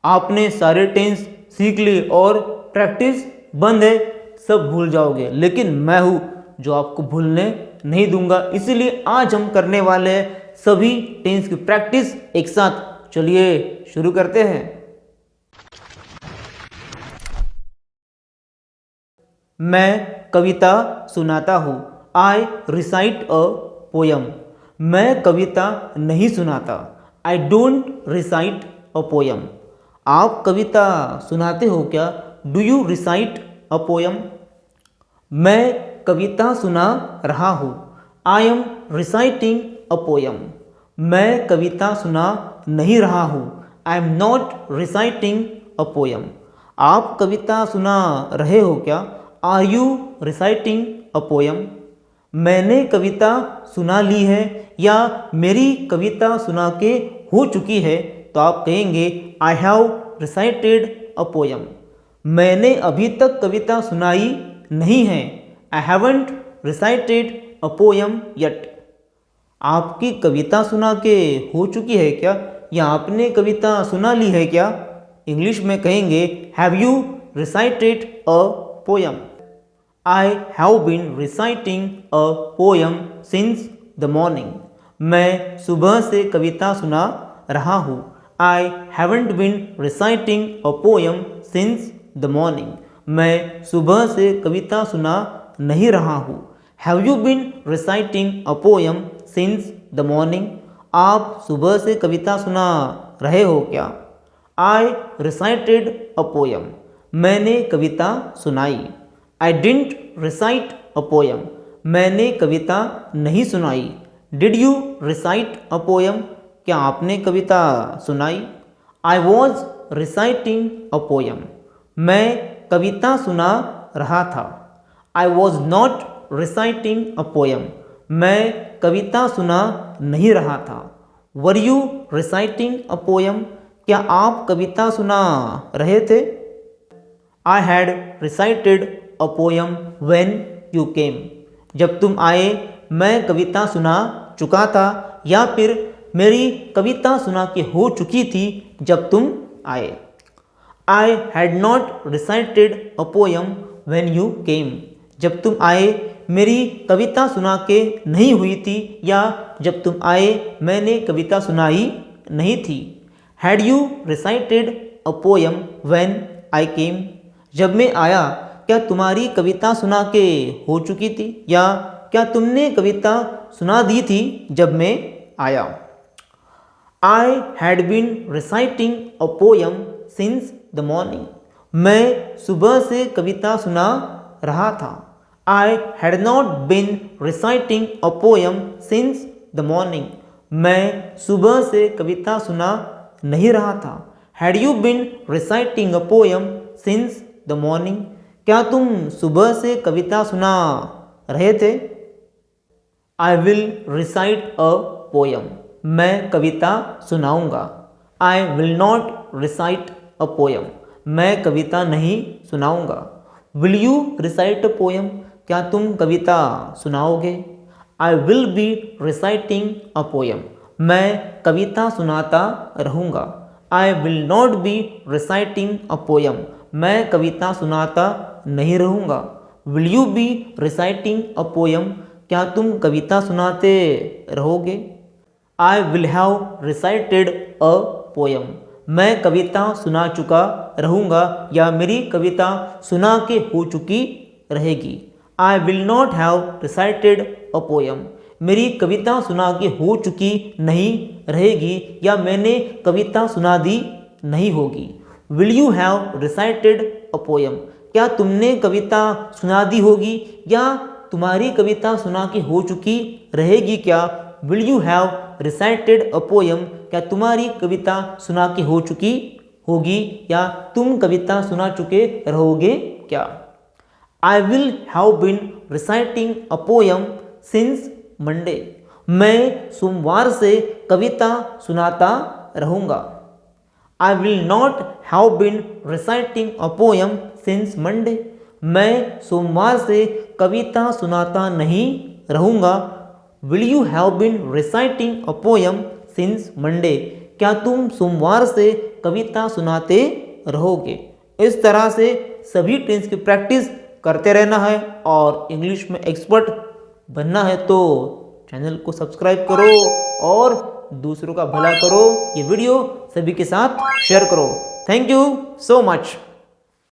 आपने सारे टेंस सीख ली और प्रैक्टिस बंद है, सब भूल जाओगे, लेकिन मैं हूँ जो आपको भूलने नहीं दूंगा। इसीलिए आज हम करने वाले हैं सभी टेंस की प्रैक्टिस एक साथ। चलिए शुरू करते हैं। मैं कविता सुनाता हूँ। I recite a poem. मैं कविता नहीं सुनाता। I don't recite a poem. आप कविता सुनाते हो क्या? Do you recite a poem? मैं कविता सुना रहा हूँ। I am reciting a poem. मैं कविता सुना नहीं रहा हूँ। I am not reciting a poem. आप कविता सुना रहे हो क्या? Are you reciting a poem? मैंने कविता सुना ली है या मेरी कविता सुना के हो चुकी है तो आप कहेंगे I have recited a poem. मैंने अभी तक कविता सुनाई नहीं है। I haven't recited a poem yet. आपकी कविता सुना के हो चुकी है क्या या आपने कविता सुना ली है क्या? इंग्लिश में कहेंगे have you recited a poem. I have been reciting a poem since the morning. मैं सुबह से कविता सुना रहा हूँ। I haven't been reciting a poem since the morning. मैं सुबह से कविता सुना नहीं रहा हूँ। Have you been reciting a poem since the morning? आप सुबह से कविता सुना रहे हो क्या? I recited a poem. मैंने कविता सुनाई। I didn't recite a poem. मैंने कविता नहीं सुनाई। Did you recite a poem? क्या आपने कविता सुनाई? I was reciting a poem. मैं कविता सुना रहा था। I was not reciting a poem. मैं कविता सुना नहीं रहा था। Were you reciting a poem? क्या आप कविता सुना रहे थे? I had recited a poem when you came. जब तुम आए मैं कविता सुना चुका था या फिर मेरी कविता सुना के हो चुकी थी जब तुम आए। आई had not recited a poem when you came. जब तुम आए मेरी कविता सुना के नहीं हुई थी या जब तुम आए मैंने कविता सुनाई नहीं थी। Had you recited a poem when I came? जब मैं आया क्या तुम्हारी कविता सुना के हो चुकी थी या क्या तुमने कविता सुना दी थी जब मैं आया। I had been reciting a poem since the morning. मैं सुबह से कविता सुना रहा था। I had not been reciting a poem since the morning. मैं सुबह से कविता सुना नहीं रहा था। Had you been reciting a poem since the morning? क्या तुम सुबह से कविता सुना रहे थे? I will recite a poem. मैं कविता सुनाऊंगा। I will not recite a poem. मैं कविता नहीं सुनाऊंगा। Will you recite a poem? क्या तुम कविता सुनाओगे? I will be reciting a poem. मैं कविता सुनाता रहूँगा। I will not be reciting a poem. मैं कविता सुनाता नहीं रहूँगा। Will you be reciting a poem? क्या तुम कविता सुनाते रहोगे? I will have recited a poem. मैं कविता सुना चुका रहूँगा या मेरी कविता सुना के हो चुकी रहेगी। आई will not have recited a poem. मेरी कविता सुना के हो चुकी नहीं रहेगी या मैंने कविता सुना दी नहीं होगी। Will you have recited a poem? क्या तुमने कविता सुना दी होगी या तुम्हारी कविता सुना के हो चुकी रहेगी क्या? Will you have recited a poem? क्या तुम्हारी कविता सुना के हो चुकी होगी या तुम कविता सुना चुके रहोगे क्या? I will have been reciting a poem since Monday. मैं सोमवार से कविता सुनाता रहूँगा। I will not have been reciting a poem since Monday. मैं सोमवार से कविता सुनाता नहीं रहूँगा। Will you have been reciting a poem since Monday? क्या तुम सोमवार से कविता सुनाते रहोगे। इस तरह से सभी टेंस की प्रैक्टिस करते रहना है और इंग्लिश में एक्सपर्ट बनना है तो चैनल को सब्सक्राइब करो और दूसरों का भला करो। ये वीडियो सभी के साथ शेयर करो। Thank you so much.